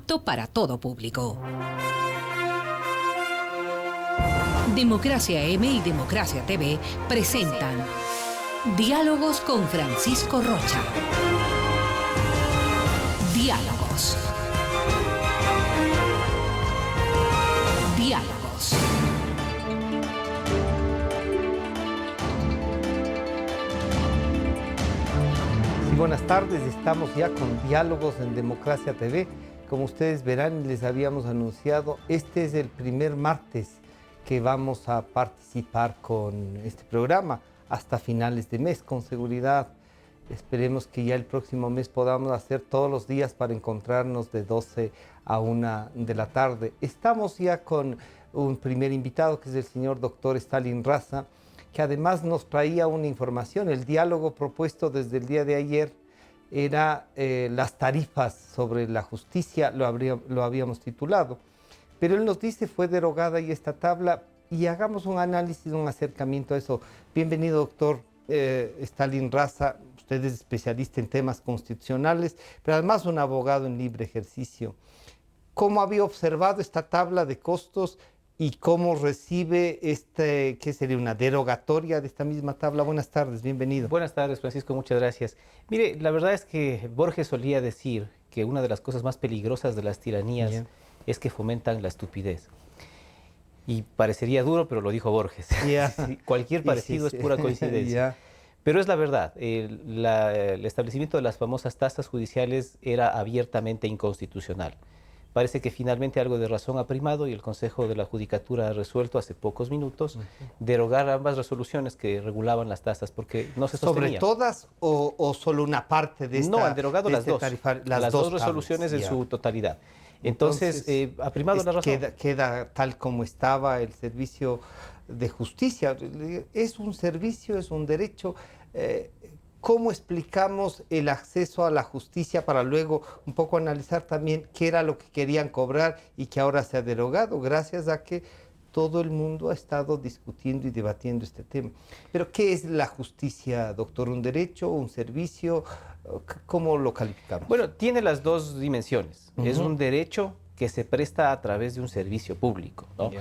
apto para todo público. Democracia M y Democracia TV presentan Diálogos con Francisco Rocha. Diálogos. Diálogos. Buenas tardes, estamos ya con Diálogos en Democracia TV. Como ustedes verán, les habíamos anunciado, este es el primer martes que vamos a participar con este programa hasta finales de mes, con seguridad. Esperemos que ya el próximo mes podamos hacer todos los días para encontrarnos de 12 a 1 de la tarde. Estamos ya con un primer invitado, que es el señor doctor Stalin Raza, que además nos traía una información. El diálogo propuesto desde el día de ayer era las tarifas sobre la justicia, lo habíamos titulado. Pero él nos dice, fue derogada y esta tabla, y hagamos un análisis, un acercamiento a eso. Bienvenido, doctor Stalin Raza. Usted es especialista en temas constitucionales, pero además un abogado en libre ejercicio. ¿Cómo había observado esta tabla de costos y cómo recibe qué sería una derogatoria de esta misma tabla? Buenas tardes, bienvenido. Buenas tardes, Francisco, muchas gracias. Mire, la verdad es que Borges solía decir que una de las cosas más peligrosas de las tiranías es que fomentan la estupidez. Y parecería duro, pero lo dijo Borges. Sí, cualquier parecido es pura coincidencia. Pero es la verdad, el establecimiento de las famosas tasas judiciales era abiertamente inconstitucional. Parece que finalmente algo de razón ha primado y el Consejo de la Judicatura ha resuelto hace pocos minutos derogar ambas resoluciones que regulaban las tasas, porque no se sostenía. ¿Sobre todas o solo una parte de esta? No, han derogado las dos. Las dos resoluciones en su totalidad. Entonces ha primado la razón. Queda tal como estaba el servicio de justicia. Es un servicio, es un derecho. ¿Cómo explicamos el acceso a la justicia para luego un poco analizar también qué era lo que querían cobrar y que ahora se ha derogado, gracias a que todo el mundo ha estado discutiendo y debatiendo este tema? Pero ¿qué es la justicia, doctor? ¿Un derecho, un servicio? ¿Cómo lo calificamos? Bueno, tiene las dos dimensiones. Es un derecho que se presta a través de un servicio público, ¿no?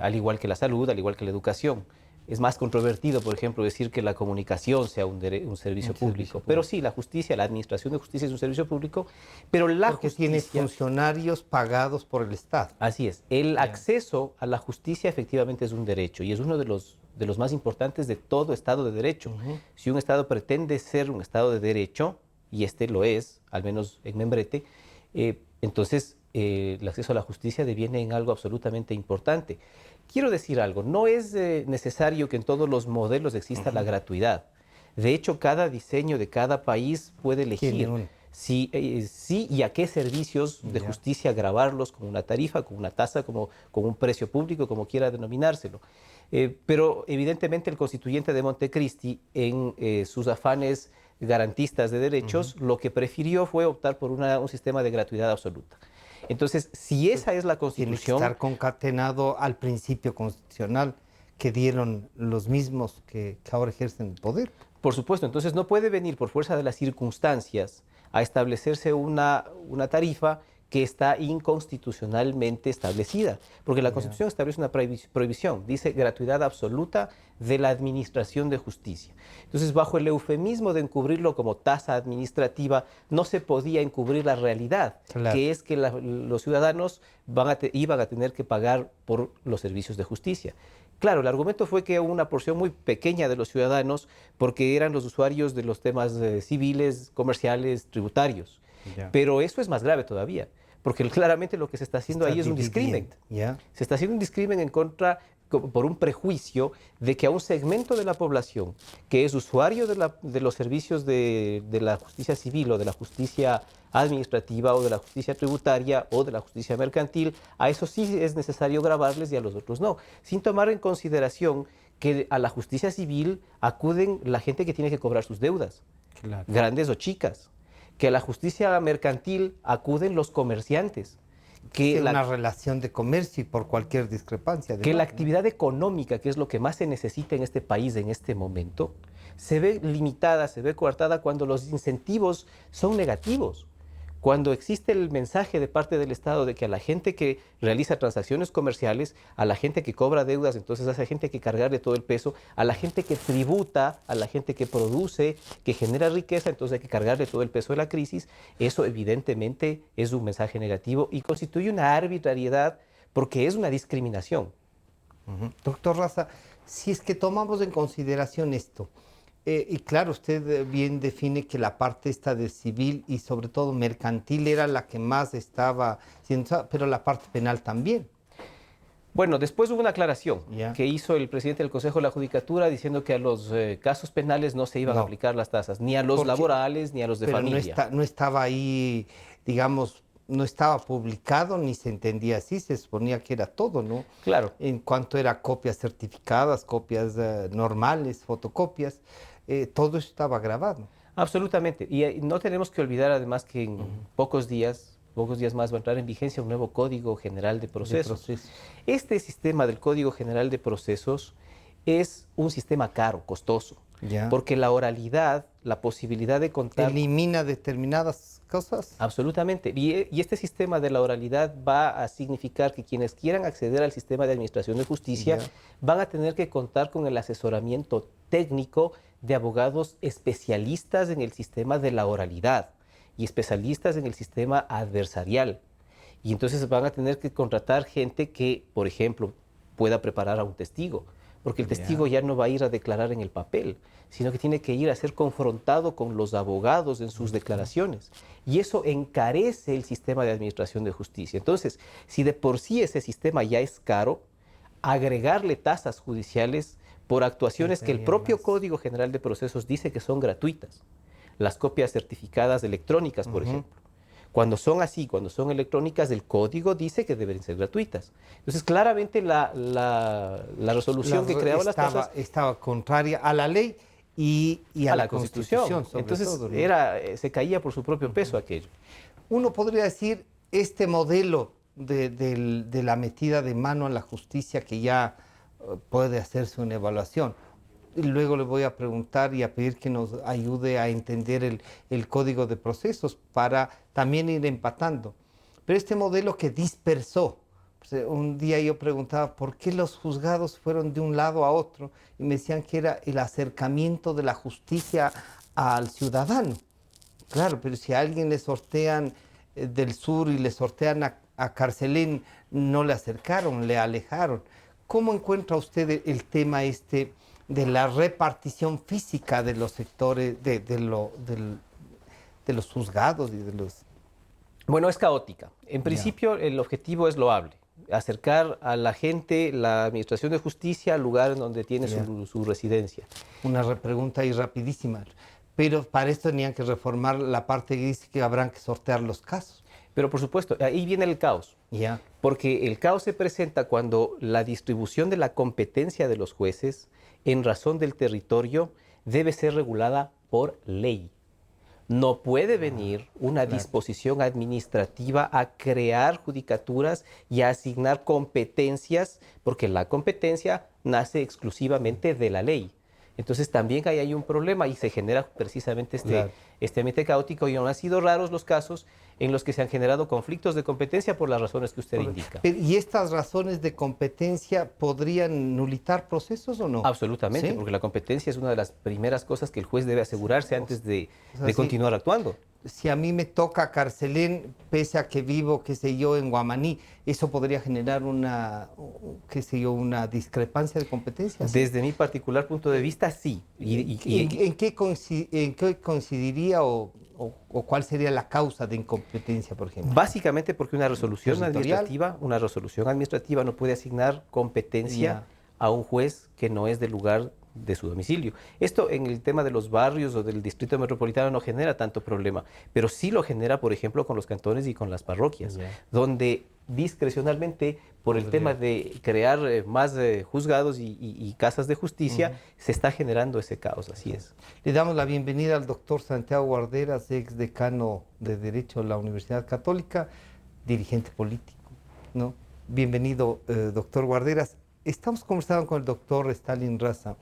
Al igual que la salud, al igual que la educación. Es más controvertido, por ejemplo, decir que la comunicación sea un servicio público. Pero sí, la justicia, la administración de justicia es un servicio público, pero porque tiene funcionarios pagados por el Estado. Así es. El acceso a la justicia efectivamente es un derecho y es uno de los más importantes de todo Estado de Derecho. Si un Estado pretende ser un Estado de Derecho, y este lo es, al menos en membrete, entonces el acceso a la justicia deviene en algo absolutamente importante. Quiero decir algo, no es necesario que en todos los modelos exista la gratuidad. De hecho, cada diseño de cada país puede elegir si y a qué servicios de justicia grabarlos con una tarifa, con una tasa, con un precio público, como quiera denominárselo. Pero evidentemente el constituyente de Montecristi, en sus afanes garantistas de derechos, lo que prefirió fue optar por un sistema de gratuidad absoluta. Entonces, si esa es la Constitución... Tiene que estar concatenado al principio constitucional que dieron los mismos que ahora ejercen el poder. Por supuesto, entonces no puede venir por fuerza de las circunstancias a establecerse una tarifa que está inconstitucionalmente establecida, porque la Constitución establece una prohibición, dice gratuidad absoluta de la administración de justicia. Entonces, bajo el eufemismo de encubrirlo como tasa administrativa, no se podía encubrir la realidad, que es que los ciudadanos iban a tener que pagar por los servicios de justicia. Claro, el argumento fue que una porción muy pequeña de los ciudadanos, porque eran los usuarios de los temas civiles, comerciales, tributarios. Pero eso es más grave todavía, porque claramente lo que se está haciendo ahí es un discrimen. Se está haciendo un discrimen en contra, por un prejuicio de que a un segmento de la población que es usuario de los servicios de la justicia civil o de la justicia administrativa o de la justicia tributaria o de la justicia mercantil, a eso sí es necesario gravarles y a los otros no, sin tomar en consideración que a la justicia civil acuden la gente que tiene que cobrar sus deudas, grandes o chicas, que a la justicia mercantil acuden los comerciantes, que una relación de comercio y por cualquier discrepancia. Que la actividad económica, que es lo que más se necesita en este país en este momento, se ve limitada, se ve coartada cuando los incentivos son negativos. Cuando existe el mensaje de parte del Estado de que a la gente que realiza transacciones comerciales, a la gente que cobra deudas, entonces a esa gente hay que cargarle todo el peso, a la gente que tributa, a la gente que produce, que genera riqueza, entonces hay que cargarle todo el peso de la crisis, eso evidentemente es un mensaje negativo y constituye una arbitrariedad porque es una discriminación. Doctor Raza, si es que tomamos en consideración esto, y claro, usted bien define que la parte esta de civil y sobre todo mercantil era la que más estaba siendo, pero la parte penal también. Bueno, después hubo una aclaración Ya. que hizo el presidente del Consejo de la Judicatura diciendo que a los casos penales no se iban a No. aplicar las tasas, ni a los Porque- laborales ni a los de Pero familia. no estaba ahí, digamos, no estaba publicado ni se entendía así, se suponía que era todo, ¿no? Claro. En cuanto era copias certificadas, copias normales, fotocopias, todo eso estaba grabado. Absolutamente. Y no tenemos que olvidar además que en pocos días más va a entrar en vigencia un nuevo Código General de Procesos. Este sistema del Código General de Procesos es un sistema caro, costoso, Ya. porque la oralidad, la posibilidad de contar... Elimina determinadas cosas. Absolutamente. Y este sistema de la oralidad va a significar que quienes quieran acceder al sistema de administración de justicia Ya. van a tener que contar con el asesoramiento técnico de abogados especialistas en el sistema de la oralidad y especialistas en el sistema adversarial. Y entonces van a tener que contratar gente que, por ejemplo, pueda preparar a un testigo, porque el testigo ya no va a ir a declarar en el papel, sino que tiene que ir a ser confrontado con los abogados en sus declaraciones. Y eso encarece el sistema de administración de justicia. Entonces, si de por sí ese sistema ya es caro, agregarle tasas judiciales por actuaciones que el propio Código General de Procesos dice que son gratuitas. Las copias certificadas electrónicas, por ejemplo. Cuando son así, cuando son electrónicas, el código dice que deben ser gratuitas. Entonces, claramente la resolución que creaba las tasas... Estaba contraria a la ley y a la Constitución. Sobre Entonces, todo, ¿no? se caía por su propio peso aquello. Uno podría decir, este modelo de la metida de mano a la justicia que ya puede hacerse una evaluación. Y luego le voy a preguntar y a pedir que nos ayude a entender el código de procesos para también ir empatando. Pero este modelo que dispersó, pues, un día yo preguntaba por qué los juzgados fueron de un lado a otro y me decían que era el acercamiento de la justicia al ciudadano. Claro, pero si a alguien le sortean del sur y le sortean a Carcelén, no le acercaron, le alejaron. ¿Cómo encuentra usted el tema este de la repartición física de los sectores, de los juzgados y de los... Bueno, es caótica. En principio, el objetivo es loable. Acercar a la gente, la administración de justicia, al lugar en donde tiene su residencia. Una pregunta ahí rapidísima. Pero para esto tenían que reformar la parte que dice que habrán que sortear los casos. Pero por supuesto, ahí viene el caos. Porque el caos se presenta cuando la distribución de la competencia de los jueces en razón del territorio debe ser regulada por ley. No puede venir una disposición administrativa a crear judicaturas y a asignar competencias, porque la competencia nace exclusivamente de la ley. Entonces también hay un problema y se genera precisamente este ambiente caótico, y aún han sido raros los casos en los que se han generado conflictos de competencia por las razones que usted indica. ¿Y estas razones de competencia podrían nulitar procesos o no? Absolutamente, ¿Sí? porque la competencia es una de las primeras cosas que el juez debe asegurarse antes de continuar actuando. Si a mí me toca Carcelén, pese a que vivo, qué sé yo, en Guamaní, ¿eso podría generar una, qué sé yo, una discrepancia de competencia? Desde mi particular punto de vista, sí. ¿En qué coincidiría o cuál sería la causa de incompetencia, por ejemplo? Básicamente porque una resolución administrativa no puede asignar competencia a un juez que no es del lugar de su domicilio. Esto en el tema de los barrios o del distrito metropolitano no genera tanto problema, pero sí lo genera, por ejemplo, con los cantones y con las parroquias, donde discrecionalmente, por el tema de crear más juzgados y casas de justicia, se está generando ese caos, así es. Le damos la bienvenida al doctor Santiago Guarderas, ex decano de Derecho de la Universidad Católica, dirigente político, ¿no? Bienvenido, doctor Guarderas. Estamos conversando con el doctor Stalin Raza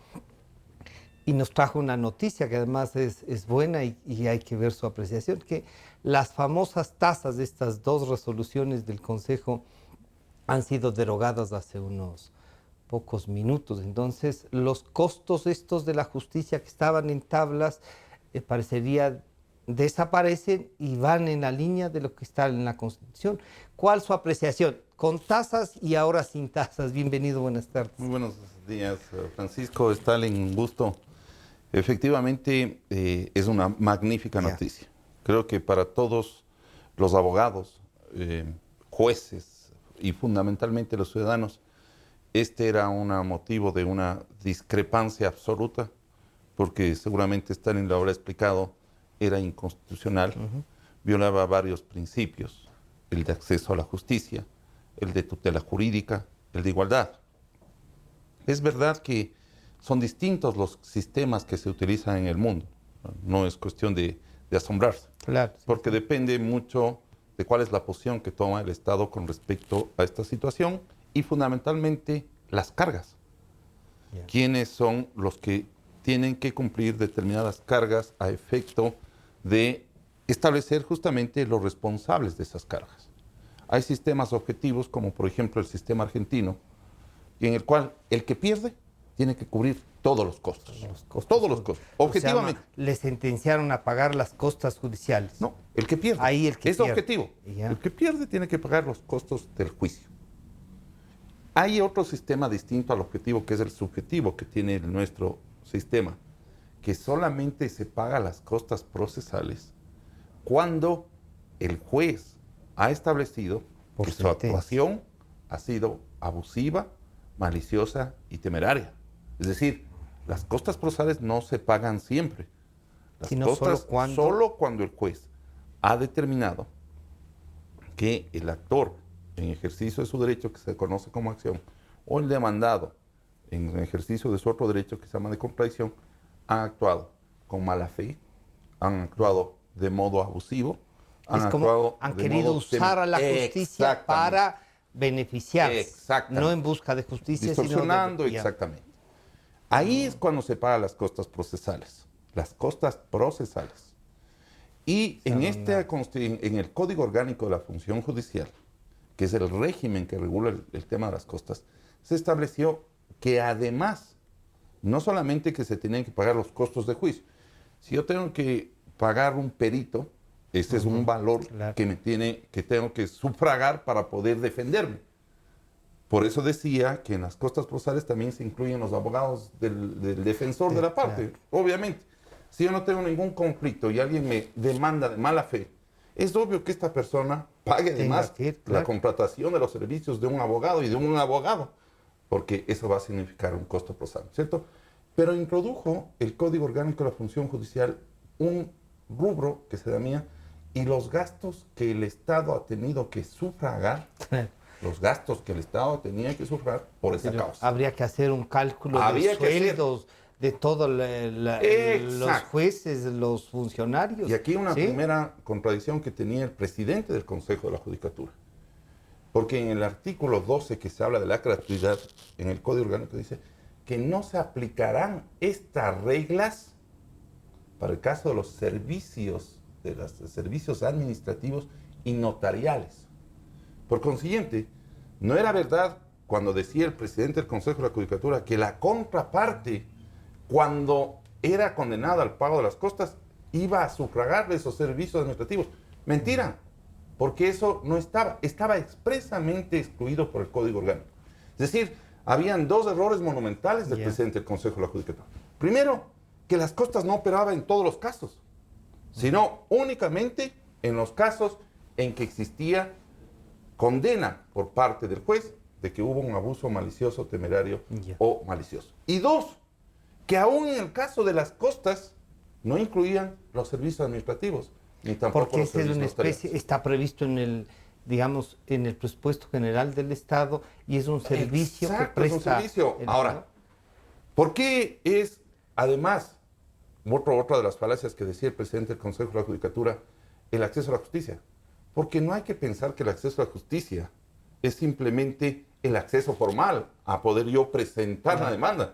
Y nos trajo una noticia que además es buena y hay que ver su apreciación, que las famosas tasas de estas dos resoluciones del Consejo han sido derogadas hace unos pocos minutos. Entonces, los costos estos de la justicia que estaban en tablas, parecería desaparecen y van en la línea de lo que está en la Constitución. ¿Cuál su apreciación? Con tasas y ahora sin tasas. Bienvenido, buenas tardes. Muy buenos días, Francisco, Stalin, un gusto. Efectivamente, es una magnífica noticia. Creo que para todos los abogados, jueces y fundamentalmente los ciudadanos, este era un motivo de una discrepancia absoluta, porque seguramente Stalin lo habrá explicado, era inconstitucional, violaba varios principios, el de acceso a la justicia, el de tutela jurídica, el de igualdad. Es verdad que son distintos los sistemas que se utilizan en el mundo, no es cuestión de asombrarse, Claro, sí, porque depende mucho de cuál es la posición que toma el Estado con respecto a esta situación y fundamentalmente las cargas. ¿Quiénes son los que tienen que cumplir determinadas cargas a efecto de establecer justamente los responsables de esas cargas? Hay sistemas objetivos, como por ejemplo el sistema argentino, en el cual el que pierde tiene que cubrir todos los costos. Todos los costos, objetivamente. Le sentenciaron a pagar las costas judiciales. No, el que pierde. Ahí el que es pierde. objetivo. El que pierde tiene que pagar los costos del juicio. Hay otro sistema distinto al objetivo, que es el subjetivo que tiene nuestro sistema, que solamente se paga las costas procesales cuando el juez ha establecido que su actuación ha sido abusiva, maliciosa y temeraria. Es decir, las costas procesales no se pagan siempre. Las costas solo cuando el juez ha determinado que el actor en ejercicio de su derecho, que se conoce como acción, o el demandado en ejercicio de su otro derecho, que se llama de contradicción, han actuado con mala fe, han actuado de modo abusivo, han querido usar a la justicia para beneficiarse, no en busca de justicia, distorsionando, sino exactamente. Ahí es cuando se pagan las costas procesales, las costas procesales. Y en el Código Orgánico de la Función Judicial, que es el régimen que regula el tema de las costas, se estableció que además, no solamente que se tenían que pagar los costos de juicio, si yo tengo que pagar un perito, ese es un valor que tengo que sufragar para poder defenderme. Por eso decía que en las costas procesales también se incluyen los abogados del defensor de la parte. Obviamente, si yo no tengo ningún conflicto y alguien me demanda de mala fe, es obvio que esta persona pague además la contratación de los servicios de un abogado y de un abogado, porque eso va a significar un costo procesal, ¿cierto? Pero introdujo el Código Orgánico de la Función Judicial un rubro que se llama y los gastos que el Estado ha tenido que sufragar, los gastos que el Estado tenía que sufragar por esa causa. Habría que hacer un cálculo de sueldos de todos los jueces, los funcionarios. Y aquí una primera contradicción que tenía el presidente del Consejo de la Judicatura. Porque en el artículo 12 que se habla de la gratuidad, en el Código Orgánico dice que no se aplicarán estas reglas para el caso de los servicios administrativos y notariales. Por consiguiente, no era verdad cuando decía el presidente del Consejo de la Judicatura que la contraparte, cuando era condenada al pago de las costas, iba a sufragarle esos servicios administrativos. Mentira, porque eso no estaba expresamente excluido por el Código Orgánico. Es decir, habían dos errores monumentales del presidente del Consejo de la Judicatura. Primero, que las costas no operaban en todos los casos, sino únicamente en los casos en que existía condena por parte del juez de que hubo un abuso malicioso, temerario o malicioso. Y dos, que aún en el caso de las costas no incluían los servicios administrativos, ni tampoco porque los servicios notariales. Está previsto en el, digamos, en el presupuesto general del Estado y es un servicio que presta. Es un servicio. Ahora, ¿por qué es, además, otra de las falacias que decía el presidente del Consejo de la Judicatura, el acceso a la justicia? Porque no hay que pensar que el acceso a la justicia es simplemente el acceso formal a poder yo presentar la demanda,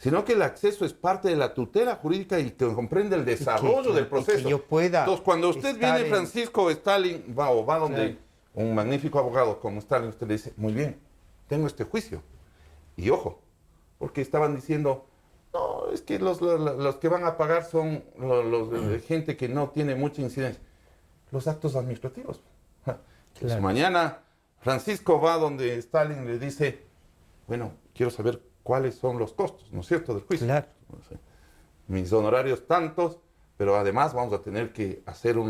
sino que el acceso es parte de la tutela jurídica y que comprende el desarrollo del proceso. Y que yo pueda Entonces, cuando usted viene, Francisco Stalin, va donde un magnífico abogado como Stalin, usted le dice, muy bien, tengo este juicio. Y ojo, porque estaban diciendo, no, es que los que van a pagar son gente que no tiene mucha incidencia. Los actos administrativos. Pues mañana Francisco va donde Stalin le dice, bueno, quiero saber cuáles son los costos, ¿no es cierto?, del juicio. Claro. Mis honorarios tantos, pero además vamos a tener que hacer un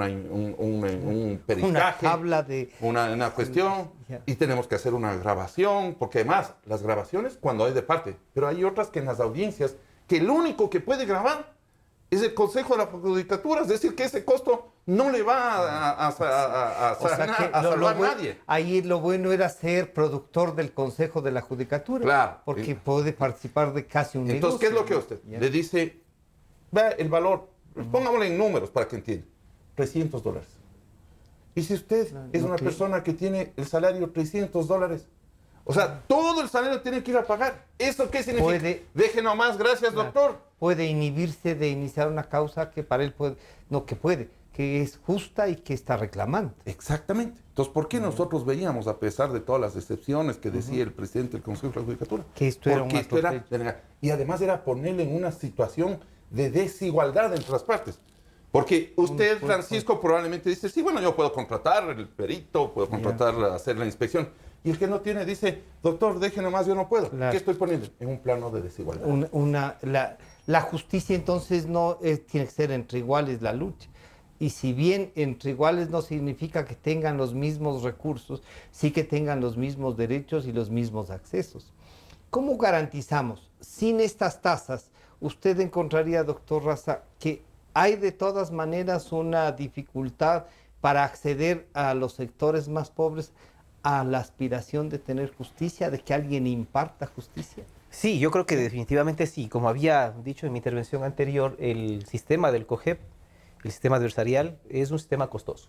peritaje, una tabla de... una cuestión, y tenemos que hacer una grabación, porque además las grabaciones cuando hay de parte, pero hay otras que en las audiencias, que el único que puede grabar es el Consejo de la Judicatura, es decir, que ese costo no le va a salvar a nadie. Ahí lo bueno era ser productor del Consejo de la Judicatura, claro, porque puede participar de casi un Entonces, negocio, ¿qué es lo que usted le dice? Vea el valor, pongámosle en números para que entienda, $300. Y si usted es una persona que tiene el salario $300, o sea, todo el salario tiene que ir a pagar. ¿Eso qué significa? Deje nomás, gracias, doctor. Puede inhibirse de iniciar una causa que para él que es justa y que está reclamando. Exactamente. Entonces, ¿por qué nosotros veíamos, a pesar de todas las excepciones que decía el presidente del Consejo de la Judicatura? Que esto era un atropello. Y además era ponerle en una situación de desigualdad entre las partes. Porque usted, Francisco, probablemente dice, sí, bueno, yo puedo contratar el perito, puedo contratar, hacer la inspección. Y el que no tiene dice, doctor, deje nomás, yo no puedo. Claro. ¿Qué estoy poniendo? En un plano de desigualdad. La justicia entonces no tiene que ser entre iguales la lucha. Y si bien entre iguales no significa que tengan los mismos recursos, sí que tengan los mismos derechos y los mismos accesos. ¿Cómo garantizamos? Sin estas tasas, usted encontraría, doctor Raza, que hay de todas maneras una dificultad para acceder a los sectores más pobres a la aspiración de tener justicia, de que alguien imparta justicia. Sí, yo creo que definitivamente sí. Como había dicho en mi intervención anterior, el sistema del COGEP, el sistema adversarial, es un sistema costoso.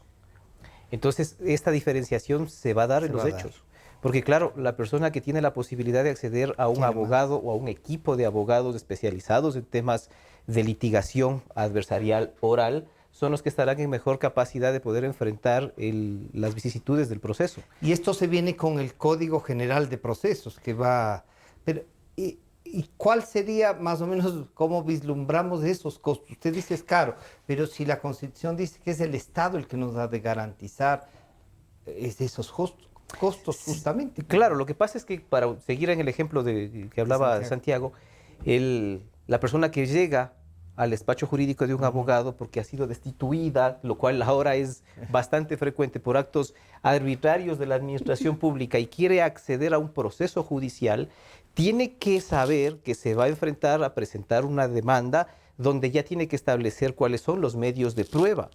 Entonces, esta diferenciación se va a dar en los hechos. Porque claro, la persona que tiene la posibilidad de acceder a un abogado o a un equipo de abogados especializados en temas de litigación adversarial oral, son los que estarán en mejor capacidad de poder enfrentar las vicisitudes del proceso. Y esto se viene con el Código General de Procesos, que va... Pero, ¿y cuál sería más o menos cómo vislumbramos esos costos? Usted dice es caro, pero si la Constitución dice que es el Estado el que nos ha de garantizar esos costos justamente. Claro, lo que pasa es que, para seguir en el ejemplo que hablaba Santiago, la persona que llega al despacho jurídico de un abogado porque ha sido destituida, lo cual ahora es bastante frecuente por actos arbitrarios de la administración pública, y quiere acceder a un proceso judicial, tiene que saber que se va a enfrentar a presentar una demanda donde ya tiene que establecer cuáles son los medios de prueba.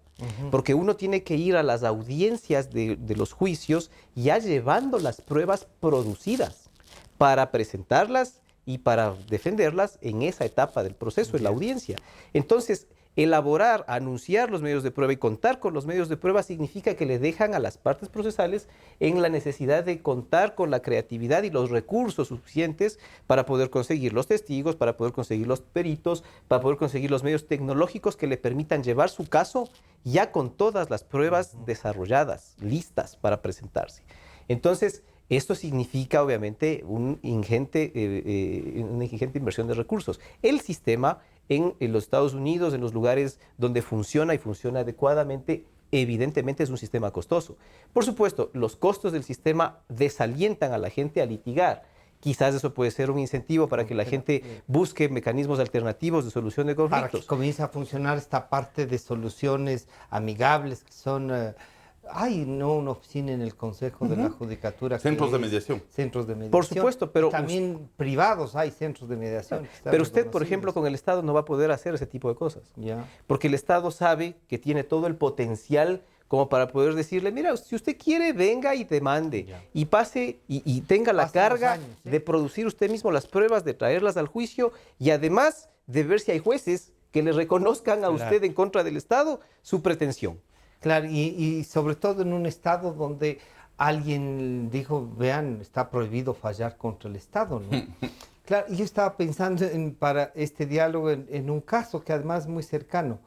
Porque uno tiene que ir a las audiencias de los juicios ya llevando las pruebas producidas para presentarlas y para defenderlas en esa etapa del proceso, en la audiencia. Entonces, elaborar, anunciar los medios de prueba y contar con los medios de prueba significa que le dejan a las partes procesales en la necesidad de contar con la creatividad y los recursos suficientes para poder conseguir los testigos, para poder conseguir los peritos, para poder conseguir los medios tecnológicos que le permitan llevar su caso ya con todas las pruebas desarrolladas, listas para presentarse. Entonces, esto significa, obviamente, una ingente inversión de recursos. El sistema en los Estados Unidos, en los lugares donde funciona y funciona adecuadamente, evidentemente es un sistema costoso. Por supuesto, los costos del sistema desalientan a la gente a litigar. Quizás eso puede ser un incentivo para que la gente busque mecanismos alternativos de solución de conflictos. Para que comience a funcionar esta parte de soluciones amigables que son... Hay una oficina en el Consejo de la Judicatura. Centros de mediación. Centros de mediación. Por supuesto, pero... También privados hay centros de mediación. Pero usted, por ejemplo, con el Estado no va a poder hacer ese tipo de cosas. Porque el Estado sabe que tiene todo el potencial como para poder decirle, mira, si usted quiere, venga y demande. Y pase y tenga la carga de producir usted mismo las pruebas, de traerlas al juicio y además de ver si hay jueces que le reconozcan a usted en contra del Estado su pretensión. Claro, y sobre todo en un Estado donde alguien dijo, vean, está prohibido fallar contra el Estado, ¿no? Claro, yo estaba pensando para este diálogo en un caso que además es muy cercano.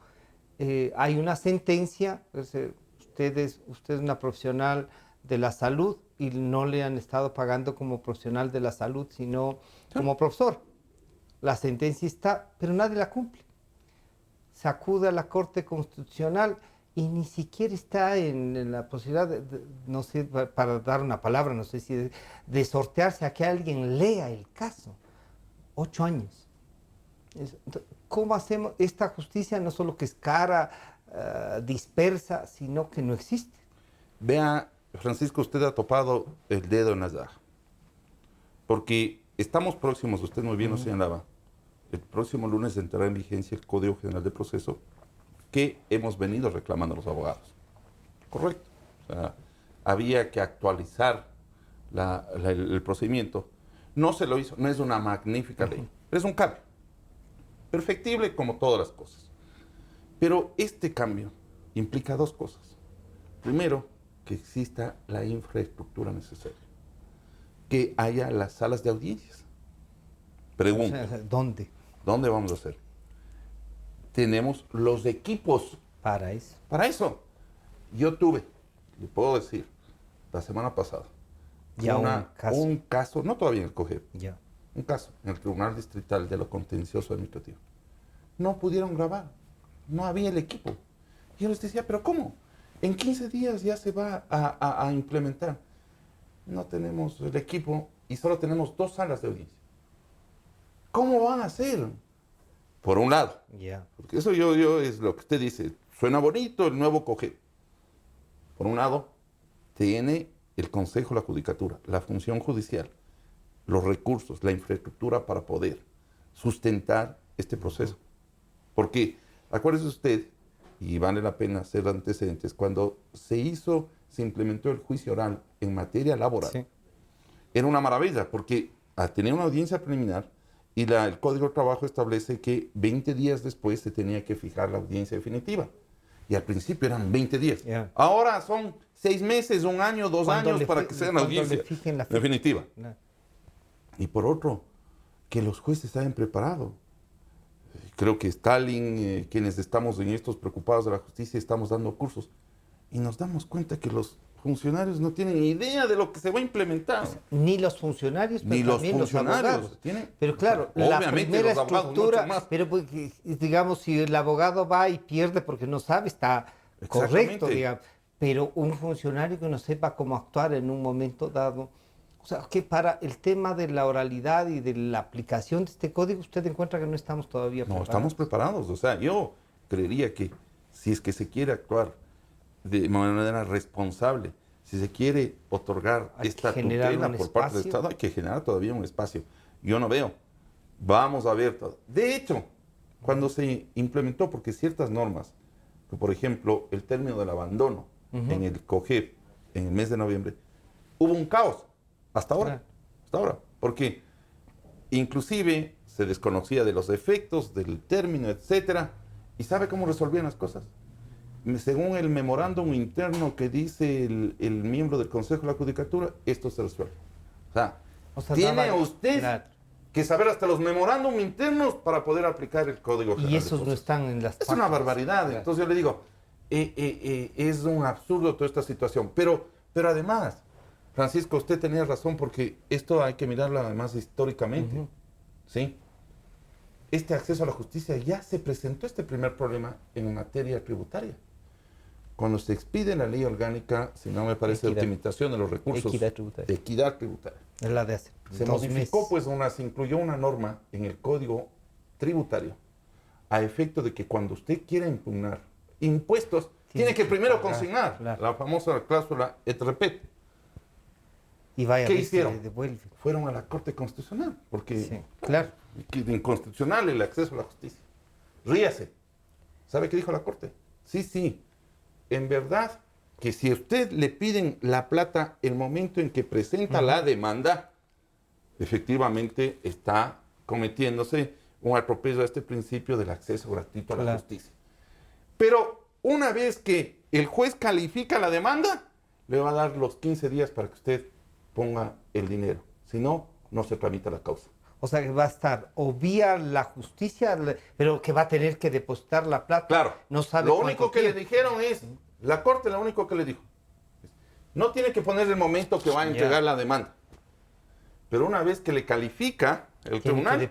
Hay una sentencia, usted es una profesional de la salud y no le han estado pagando como profesional de la salud, sino como profesor. La sentencia está, pero nadie la cumple. Se acude a la Corte Constitucional y ni siquiera está en la posibilidad, no sé, para dar una palabra, no sé si de sortearse a que alguien lea el caso. 8 años. ¿Cómo hacemos esta justicia? No solo que es cara, dispersa, sino que no existe. Vea, Francisco, usted ha topado el dedo en la llaga. Porque estamos próximos, usted muy bien lo señalaba, el próximo lunes entrará en vigencia el Código General de Proceso que hemos venido reclamando los abogados. Correcto. O sea, había que actualizar el procedimiento. No se lo hizo, no es una magnífica ley, pero es un cambio. Perfectible como todas las cosas. Pero este cambio implica 2 cosas. Primero, que exista la infraestructura necesaria. Que haya las salas de audiencias. Pregunto. O sea, ¿dónde? ¿Dónde vamos a hacer? Tenemos los equipos. Para eso. Para eso. Yo tuve, le puedo decir, la semana pasada, Ya un caso, no todavía en el COGEP, ya. un caso en el Tribunal Distrital de lo Contencioso Administrativo. No pudieron grabar, no había el equipo. Y yo les decía, ¿pero cómo? En 15 días ya se va a implementar. No tenemos el equipo y solo tenemos 2 salas de audiencia. ¿Cómo van a hacer? Por un lado, Ya. porque eso yo es lo que usted dice, suena bonito el nuevo COGEP. Por un lado, tiene el Consejo de la Judicatura, la función judicial, los recursos, la infraestructura para poder sustentar este proceso. Porque, acuérdese usted, y vale la pena hacer antecedentes, cuando se implementó el juicio oral en materia laboral, Sí. era una maravilla, porque tenía una audiencia preliminar y el Código de Trabajo establece que 20 días después se tenía que fijar la audiencia definitiva. Y al principio eran 20 días. Yeah. Ahora son 6 meses, 1 año, 2 años para que sea la audiencia la definitiva. No. Y por otro, que los jueces estén preparados. Creo que Stalin, quienes estamos en estos preocupados de la justicia, estamos dando cursos. Y nos damos cuenta que los funcionarios no tienen idea de lo que se va a implementar. Ni los funcionarios, pero Ni los también funcionarios. los abogados. Tienen- Pero claro, la Obviamente primera los abogados estructura, mucho más. pero porque, digamos, si el abogado va y pierde porque no sabe, está correcto, Exactamente. digamos. Pero un funcionario que no sepa cómo actuar en un momento dado, o sea, que para el tema de la oralidad y de la aplicación de este código, usted encuentra que no estamos todavía No, preparados. estamos preparados. O sea, yo creería que si es que se quiere actuar de manera responsable, si se quiere otorgar Hay que esta generar tutela un por parte del espacio. Estado, hay que generar todavía un espacio. Yo no veo. Vamos a ver todo. De hecho, cuando se implementó, porque ciertas normas, que por ejemplo, el término del abandono en el COGEP en el mes de noviembre, hubo un caos. Hasta ahora. Claro. Hasta ahora. Porque inclusive se desconocía de los efectos del término, etcétera. ¿Y sabe cómo resolvían las cosas? Según el memorándum interno que dice el miembro del Consejo de la Judicatura, esto se resuelve. O sea, tiene daba- usted claro. que saber hasta los memorándum internos para poder aplicar el Código General Y de esos no Proceso. están en las Es una partes. barbaridad. Claro. Entonces yo le digo, es un absurdo toda esta situación. Pero además, Francisco, usted tenía razón porque esto hay que mirarlo además históricamente. ¿Sí? Este acceso a la justicia ya se presentó este primer problema en materia tributaria. Cuando se expide la ley orgánica, si no me parece, de Equidad. optimización de los recursos Equidad tributaria. de equidad tributaria. Es la de hace Se 2 modificó, meses. pues, se incluyó una norma en el Código Tributario a efecto de que cuando usted quiera impugnar impuestos, tiene que primero pagar, consignar claro. la famosa cláusula et repete. Y vaya, ¿Qué a ver si hicieron? le devuelve. Fueron a la Corte Constitucional, porque Sí, claro. que es inconstitucional el acceso a la justicia. Ríase. ¿Sabe qué dijo la Corte? Sí. En verdad que si a usted le piden la plata el momento en que presenta la demanda, efectivamente está cometiéndose un atropello a este principio del acceso gratuito a la Claro. justicia. Pero una vez que el juez califica la demanda, le va a dar los 15 días para que usted ponga el dinero. Si no, no se tramita la causa. O sea, que va a estar o vía la justicia, pero que va a tener que depositar la plata. Claro. No sabe Lo cuánto único que le tiempo. dijeron es, la Corte lo único que le dijo, no tiene que poner el momento que va a entregar la demanda. Pero una vez que le califica el tribunal,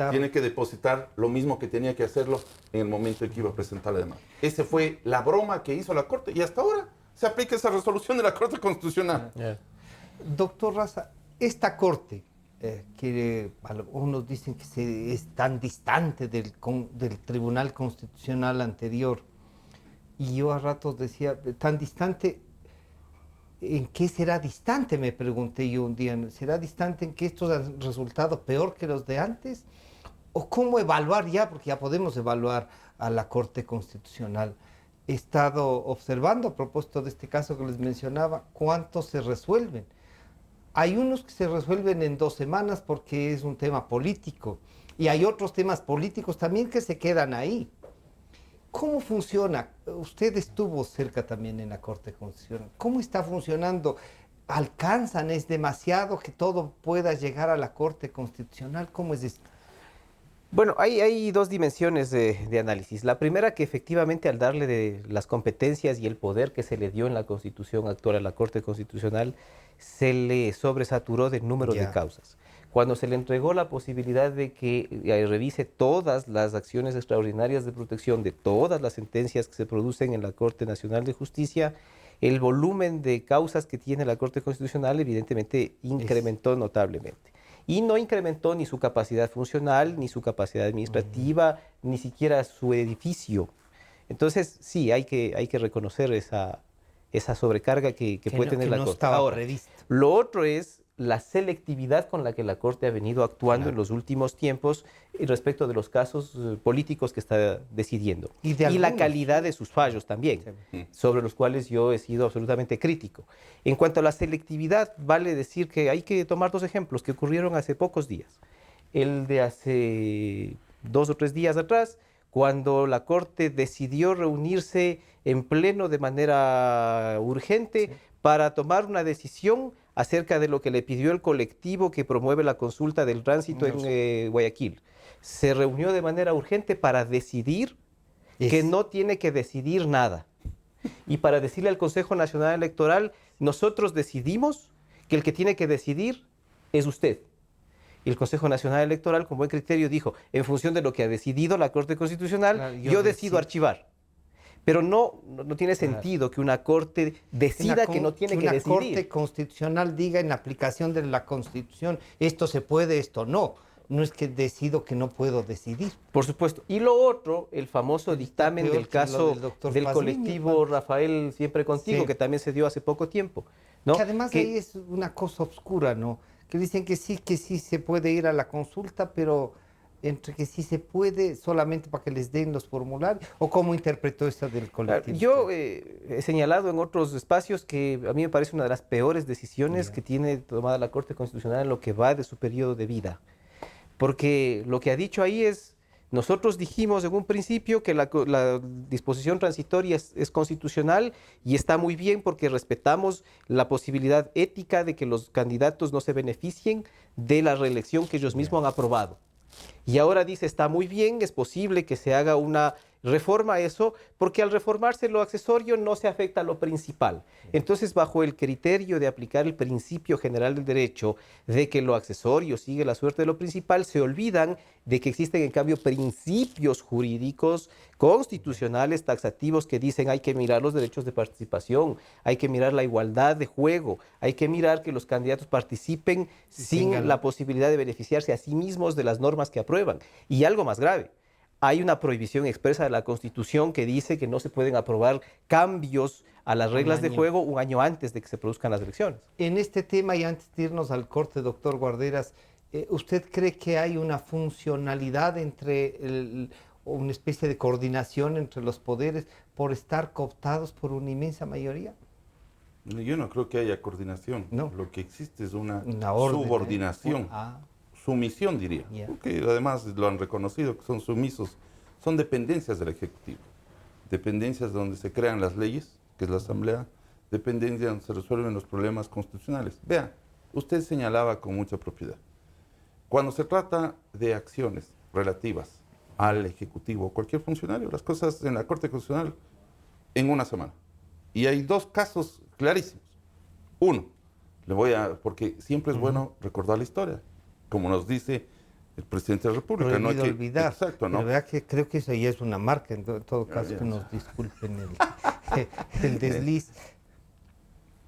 tiene que depositar lo mismo que tenía que hacerlo en el momento en que iba a presentar la demanda. Esa fue la broma que hizo la Corte y hasta ahora se aplica esa resolución de la Corte Constitucional. Doctor Raza, esta Corte, que algunos dicen que es tan distante del Tribunal Constitucional anterior, y yo a ratos decía, tan distante, ¿en qué será distante? Me pregunté yo un día. ¿Será distante en que estos han resultado peor que los de antes? ¿O cómo evaluar ya? Porque ya podemos evaluar a la Corte Constitucional. He estado observando, a propósito de este caso que les mencionaba, cuántos se resuelven. Hay unos que se resuelven en 2 semanas porque es un tema político. Y hay otros temas políticos también que se quedan ahí. ¿Cómo funciona? Usted estuvo cerca también en la Corte Constitucional. ¿Cómo está funcionando? ¿Alcanzan? ¿Es demasiado que todo pueda llegar a la Corte Constitucional? ¿Cómo es esto? Bueno, hay 2 dimensiones de análisis. La primera, que efectivamente al darle de las competencias y el poder que se le dio en la Constitución actual a la Corte Constitucional, se le sobresaturó del número de causas. Cuando se le entregó la posibilidad de que revise todas las acciones extraordinarias de protección de todas las sentencias que se producen en la Corte Nacional de Justicia, el volumen de causas que tiene la Corte Constitucional evidentemente incrementó notablemente. Y no incrementó ni su capacidad funcional, ni su capacidad administrativa, ni siquiera su edificio. Entonces, sí, hay que reconocer esa sobrecarga que puede tener la Corte. Ahora, lo otro es la selectividad con la que la Corte ha venido actuando en los últimos tiempos respecto de los casos políticos que está decidiendo. Y la calidad de sus fallos también, sobre los cuales yo he sido absolutamente crítico. En cuanto a la selectividad, vale decir que hay que tomar 2 ejemplos que ocurrieron hace pocos días. El de hace 2 o 3 días atrás, cuando la Corte decidió reunirse en pleno de manera urgente para tomar una decisión acerca de lo que le pidió el colectivo que promueve la consulta del tránsito en Guayaquil. Se reunió de manera urgente para decidir que no tiene que decidir nada. Y para decirle al Consejo Nacional Electoral, nosotros decidimos que el que tiene que decidir es usted. Y el Consejo Nacional Electoral, con buen criterio, dijo, en función de lo que ha decidido la Corte Constitucional, claro, yo decido archivar. Pero no tiene sentido que una Corte decida que no tiene que decidir. Que una Corte Constitucional diga en la aplicación de la Constitución, esto se puede, esto no. No es que decido que no puedo decidir. Por supuesto. Y lo otro, el famoso dictamen del caso del colectivo Rafael Siempre Contigo, que también se dio hace poco tiempo, ¿no? Que además ahí es una cosa oscura, ¿no? Que dicen que sí se puede ir a la consulta, pero entre que sí se puede solamente para que les den los formularios, o cómo interpretó esta del colectivo. Yo he señalado en otros espacios que a mí me parece una de las peores decisiones que tiene tomada la Corte Constitucional en lo que va de su periodo de vida. Porque lo que ha dicho ahí es, nosotros dijimos en un principio que la disposición transitoria es constitucional y está muy bien porque respetamos la posibilidad ética de que los candidatos no se beneficien de la reelección que ellos mismos han aprobado. Y ahora dice, está muy bien, es posible que se haga una reforma a eso, porque al reformarse lo accesorio no se afecta a lo principal. Entonces, bajo el criterio de aplicar el principio general del derecho, de que lo accesorio sigue la suerte de lo principal, se olvidan de que existen, en cambio, principios jurídicos, constitucionales, taxativos, que dicen hay que mirar los derechos de participación, hay que mirar la igualdad de juego, hay que mirar que los candidatos participen sin la posibilidad de beneficiarse a sí mismos de las normas que aprueban. Y algo más grave. Hay una prohibición expresa de la Constitución que dice que no se pueden aprobar cambios a las reglas de juego un año antes de que se produzcan las elecciones. En este tema, y antes de irnos al corte, doctor Guarderas, ¿usted cree que hay una funcionalidad una especie de coordinación entre los poderes por estar cooptados por una inmensa mayoría? Yo no creo que haya coordinación. No. Lo que existe es una orden, subordinación. Sumisión, diría, porque además lo han reconocido que son sumisos, son dependencias del Ejecutivo, dependencias donde se crean las leyes, que es la Asamblea, dependencias donde se resuelven los problemas constitucionales. Vean, usted señalaba con mucha propiedad, Cuando se trata de acciones relativas al Ejecutivo o cualquier funcionario, las cosas en la Corte Constitucional en una semana. Y hay dos casos clarísimos. Uno, porque siempre es bueno recordar la historia, como nos dice el presidente de la República. No hay que olvidar. Exacto, ¿no? La verdad que creo que eso ya es una marca, en todo caso, que nos disculpen el desliz.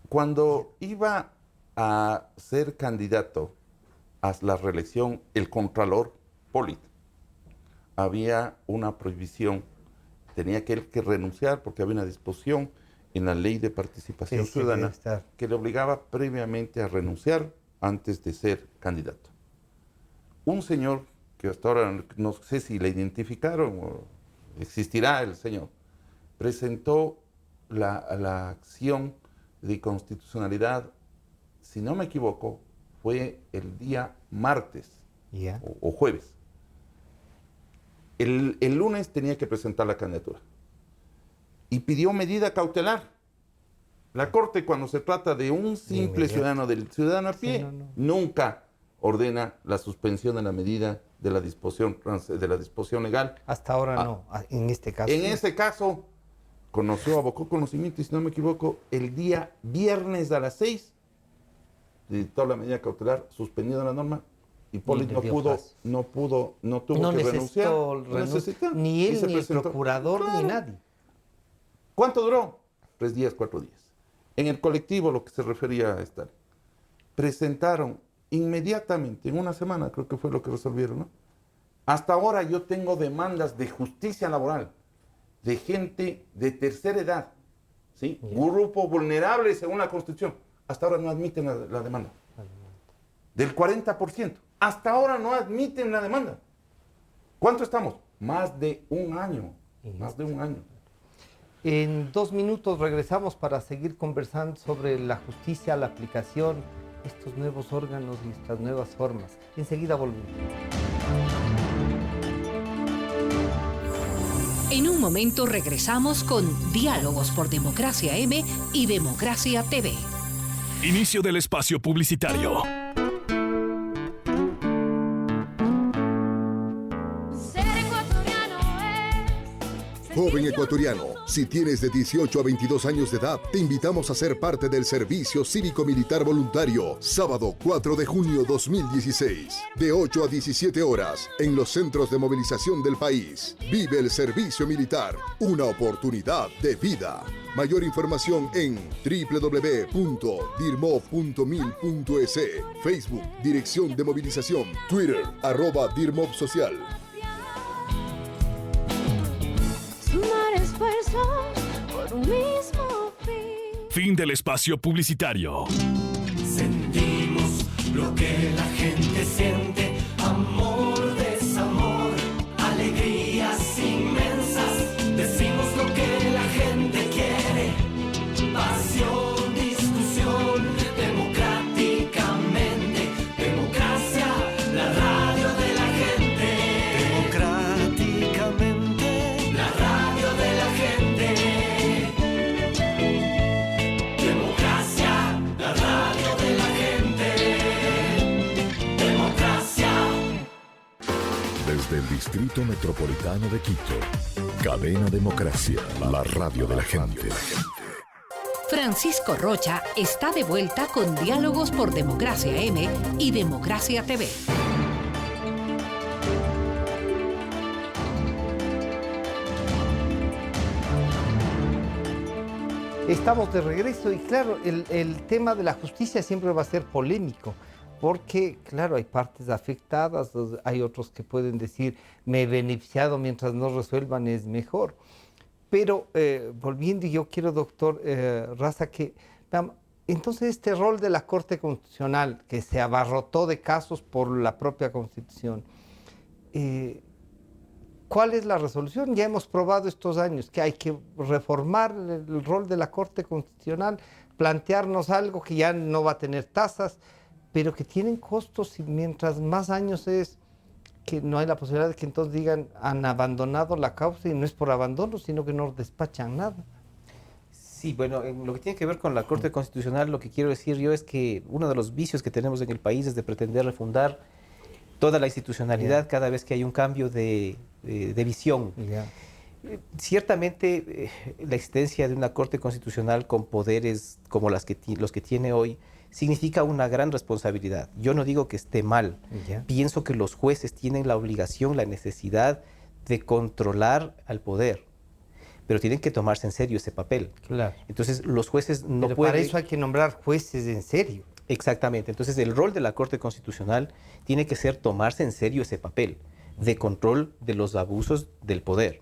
Cuando iba a ser candidato a la reelección el Contralor Polít, había una prohibición, tenía que él que renunciar porque había una disposición en la Ley de Participación Ciudadana que le obligaba previamente a renunciar antes de ser candidato. Un señor que hasta ahora no sé si le identificaron o existirá el señor, presentó la acción de constitucionalidad, si no me equivoco, fue el día martes o jueves. El lunes tenía que presentar la candidatura y pidió medida cautelar. La Corte, cuando se trata de un simple ciudadano, del ciudadano a pie, nunca ordena la suspensión de la medida de la disposición legal. Hasta ahora no, en este caso. En ese caso, abocó conocimiento, y si no me equivoco, el día viernes a las 6, dictó la medida cautelar, suspendida la norma, y Polít no tuvo que renunciar. Ni él, ni el procurador, ni nadie. ¿Cuánto duró? 3 días, 4 días. En el colectivo, lo que se refería a estar, presentaron inmediatamente, en una semana, creo que fue lo que resolvieron, ¿no? Hasta ahora yo tengo demandas de justicia laboral, de gente de tercera edad, ¿sí? Grupo vulnerable según la Constitución. Hasta ahora no admiten la demanda. Del 40%. Hasta ahora no admiten la demanda. ¿Cuánto estamos? Más de un año. Más de un año. En 2 minutos regresamos para seguir conversando sobre la justicia, la aplicación, estos nuevos órganos y estas nuevas formas. Enseguida volvemos. En un momento regresamos con Diálogos por Democracia M y Democracia TV. Inicio del espacio publicitario. Joven ecuatoriano, si tienes de 18 a 22 años de edad, te invitamos a ser parte del Servicio Cívico-Militar Voluntario, sábado 4 de junio 2016, de 8 a 17 horas, en los centros de movilización del país. Vive el servicio militar, una oportunidad de vida. Mayor información en www.dirmov.mil.es, Facebook, Dirección de Movilización, Twitter, @DirmovSocial. Por un mismo fin. Fin del espacio publicitario. Sentimos lo que la gente siente, amor, desamor, alegrías inmensas. Decimos lo que la gente quiere, pasión, discusión, democráticamente. Democracia, la radio de la gente. Democráticamente, la radio de la gente. Democracia, la radio de la gente. Democracia. Desde el Distrito Metropolitano de Quito, Cadena Democracia, la radio de la gente. Francisco Rocha está de vuelta con Diálogos por Democracia M y Democracia TV. Estamos de regreso y claro, el tema de la justicia siempre va a ser polémico, porque claro, hay partes afectadas, hay otros que pueden decir, me he beneficiado mientras no resuelvan es mejor. Pero volviendo, yo quiero, doctor Raza, que entonces este rol de la Corte Constitucional, que se abarrotó de casos por la propia Constitución, ¿cuál es la resolución? Ya hemos probado estos años que hay que reformar el rol de la Corte Constitucional, plantearnos algo que ya no va a tener tasas, pero que tienen costos y mientras más años es que no hay la posibilidad de que entonces digan han abandonado la causa y no es por abandono, sino que no despachan nada. Sí, bueno, en lo que tiene que ver con la Corte Constitucional, lo que quiero decir yo es que uno de los vicios que tenemos en el país es de pretender refundar toda la institucionalidad cada vez que hay un cambio de visión. Ciertamente, la existencia de una Corte Constitucional con poderes como los que tiene hoy significa una gran responsabilidad. Yo no digo que esté mal. Pienso que los jueces tienen la obligación, la necesidad de controlar al poder, pero tienen que tomarse en serio ese papel. Claro. Entonces, los jueces no Pero pueden... para eso hay que nombrar jueces en serio. Exactamente. Entonces, el rol de la Corte Constitucional tiene que ser tomarse en serio ese papel de control de los abusos del poder.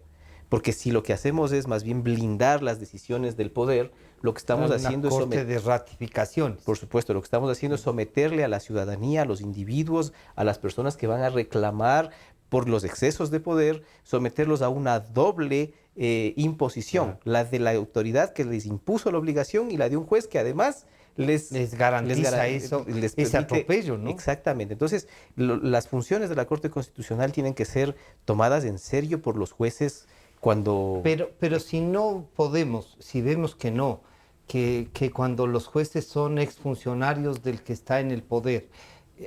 Porque si lo que hacemos es más bien blindar las decisiones del poder, lo que estamos haciendo es corte de ratificaciones. Por supuesto, lo que estamos haciendo es someterle a la ciudadanía, a los individuos, a las personas que van a reclamar por los excesos de poder, someterlos a una doble imposición, la de la autoridad que les impuso la obligación y la de un juez que además les garantiza ese atropello, ¿no? Exactamente. Entonces, las funciones de la Corte Constitucional tienen que ser tomadas en serio por los jueces cuando... Pero si no podemos, si vemos que no, que cuando los jueces son exfuncionarios del que está en el poder,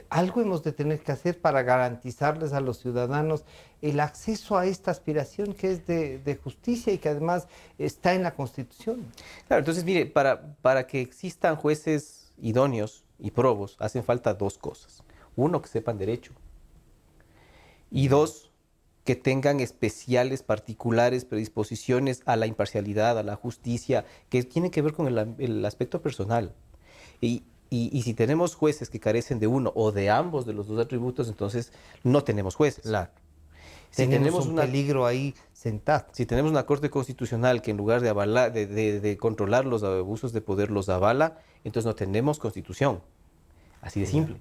algo hemos de tener que hacer para garantizarles a los ciudadanos el acceso a esta aspiración que es de justicia y que además está en la Constitución. Claro, entonces mire, para que existan jueces idóneos y probos, hacen falta dos cosas. Uno, que sepan derecho. Y dos, que tengan especiales, particulares predisposiciones a la imparcialidad, a la justicia, que tienen que ver con el aspecto personal. Y si tenemos jueces que carecen de uno o de ambos de los dos atributos, entonces no tenemos jueces. Claro. Si tenemos un peligro ahí sentado. Si tenemos una Corte Constitucional que en lugar de avalar, de controlar los abusos de poder los avala, entonces no tenemos Constitución. Así de simple.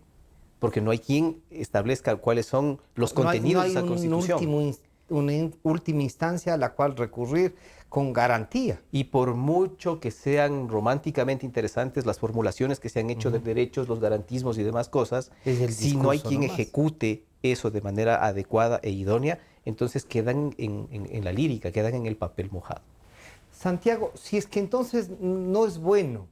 Porque no hay quien establezca cuáles son los contenidos de esa Constitución. Una última instancia a la cual recurrir con garantía. Y por mucho que sean románticamente interesantes las formulaciones que se han hecho de derechos, los garantismos y demás cosas, si no hay quien ejecute eso de manera adecuada e idónea, entonces quedan en la lírica, quedan en el papel mojado. Santiago, si es que entonces no es bueno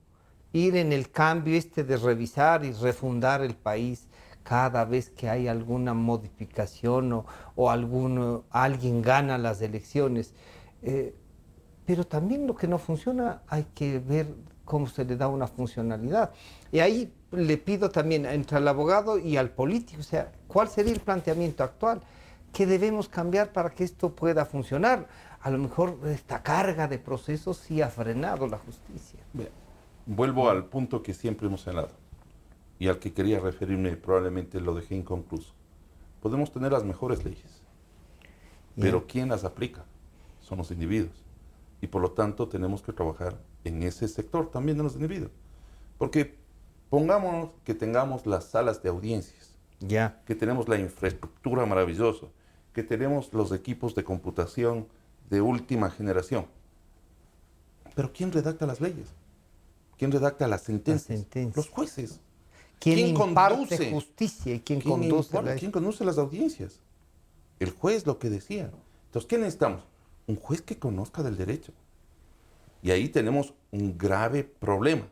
ir en el cambio de revisar y refundar el país cada vez que hay alguna modificación o alguien gana las elecciones. Pero también lo que no funciona hay que ver cómo se le da una funcionalidad. Y ahí le pido también entre al abogado y al político, o sea, ¿cuál sería el planteamiento actual? ¿Qué debemos cambiar para que esto pueda funcionar? A lo mejor esta carga de procesos sí ha frenado la justicia. Bien. Vuelvo al punto que siempre hemos señalado y al que quería referirme, probablemente lo dejé inconcluso. Podemos tener las mejores leyes, pero ¿quién las aplica? Son los individuos. Y por lo tanto tenemos que trabajar en ese sector también de los individuos. Porque pongámonos que tengamos las salas de audiencias, que tenemos la infraestructura maravillosa, que tenemos los equipos de computación de última generación. Pero ¿quién redacta las leyes? ¿Quién redacta las sentencias? Los jueces. ¿Quién imparte justicia y quién conduce las audiencias? El juez, lo que decía. Entonces, ¿qué necesitamos? Un juez que conozca del derecho. Y ahí tenemos un grave problema.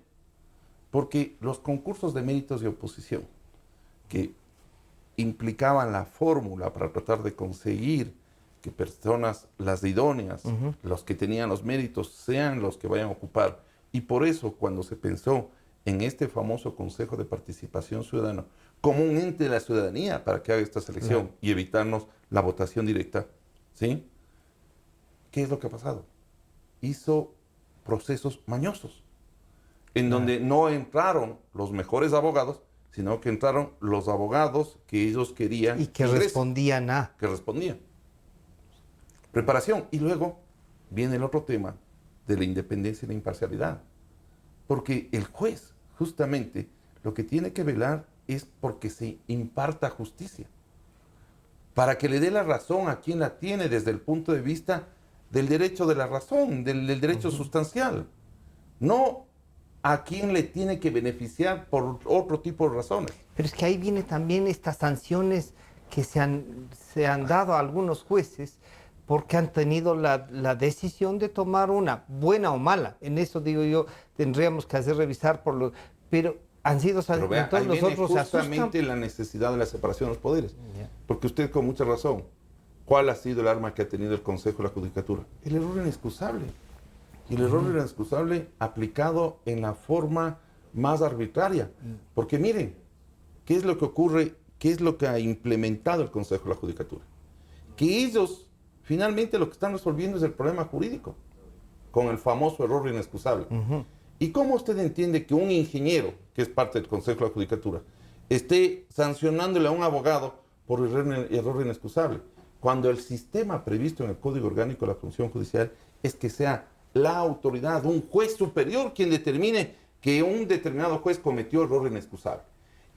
Porque los concursos de méritos de oposición, que implicaban la fórmula para tratar de conseguir que personas, las idóneas, los que tenían los méritos, sean los que vayan a ocupar. Y por eso, cuando se pensó en este famoso Consejo de Participación Ciudadana como un ente de la ciudadanía para que haga esta selección y evitarnos la votación directa, ¿sí? ¿Qué es lo que ha pasado? Hizo procesos mañosos, en donde no entraron los mejores abogados, sino que entraron los abogados que ellos querían. Y que respondían a. Que respondían. Preparación. Y luego viene el otro tema de la independencia y la imparcialidad. Porque el juez, justamente, lo que tiene que velar es porque se imparta justicia. Para que le dé la razón a quien la tiene desde el punto de vista del derecho de la razón, del derecho sustancial. No a quien le tiene que beneficiar por otro tipo de razones. Pero es que ahí viene también estas sanciones que se han dado a algunos jueces porque han tenido la decisión de tomar una, buena o mala. En eso digo yo, tendríamos que hacer revisar pero han sido Pero vea, entonces ahí viene nosotros justamente la necesidad de la separación de los poderes. Ya. Porque usted con mucha razón, ¿cuál ha sido el arma que ha tenido el Consejo de la Judicatura? El error inexcusable. Y el error inexcusable aplicado en la forma más arbitraria. Porque miren, ¿qué es lo que ocurre? ¿Qué es lo que ha implementado el Consejo de la Judicatura? Que ellos finalmente lo que están resolviendo es el problema jurídico, con el famoso error inexcusable. ¿Y cómo usted entiende que un ingeniero, que es parte del Consejo de la Judicatura, esté sancionándole a un abogado por error inexcusable? Cuando el sistema previsto en el Código Orgánico de la Función Judicial es que sea la autoridad, un juez superior, quien determine que un determinado juez cometió error inexcusable.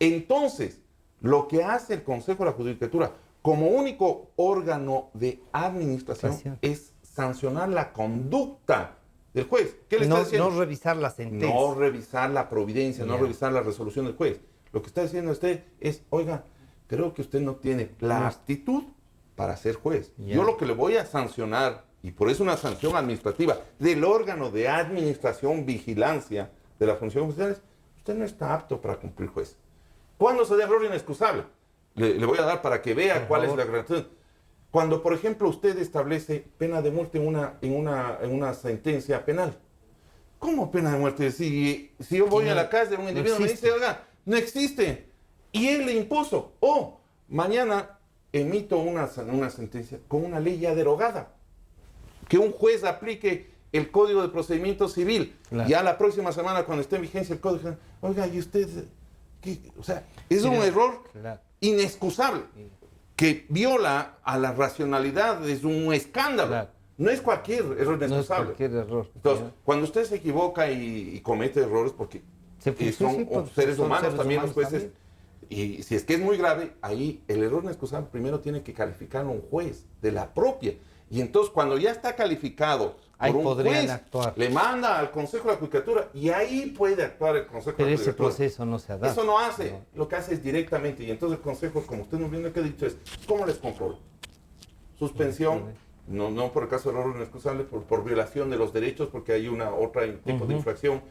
Entonces, lo que hace el Consejo de la Judicatura como único órgano de administración es sancionar la conducta del juez. ¿Qué le está diciendo? No revisar la sentencia. No revisar la providencia, no revisar la resolución del juez. Lo que está diciendo usted es, oiga, creo que usted no tiene la aptitud para ser juez. Yo lo que le voy a sancionar, y por eso una sanción administrativa del órgano de administración, vigilancia de la función judicial, es, usted no está apto para cumplir juez. ¿Cuándo se da error inexcusable? Le voy a dar para que vea cuál es la gratitud. Cuando, por ejemplo, usted establece pena de muerte en una sentencia penal. ¿Cómo pena de muerte? Si yo voy a la casa de un individuo y me dice, oiga, no existe, y él le impuso, mañana emito una sentencia con una ley ya derogada. Que un juez aplique el Código de Procedimiento Civil. Claro. Ya la próxima semana, cuando esté en vigencia el Código, oiga, ¿y usted qué? O sea, es un error inexcusable que viola a la racionalidad, es un escándalo. Claro. No es cualquier error inexcusable. No es cualquier error. Entonces, cuando usted se equivoca y comete errores, porque son seres humanos también los jueces, y si es que es muy grave, ahí el error inexcusable primero tiene que calificarlo un juez de la propia. Y entonces cuando ya está calificado por un juez, actuar. Le manda al Consejo de la Judicatura y ahí puede actuar el Consejo de la Judicatura. Pero ese proceso no se ha dado. Eso no hace, lo que hace es directamente. Y entonces el Consejo, como usted nos viene que ha dicho, es ¿cómo les controlo? Suspensión, no por el caso de error inexcusable, por violación de los derechos, porque hay otra tipo de infracción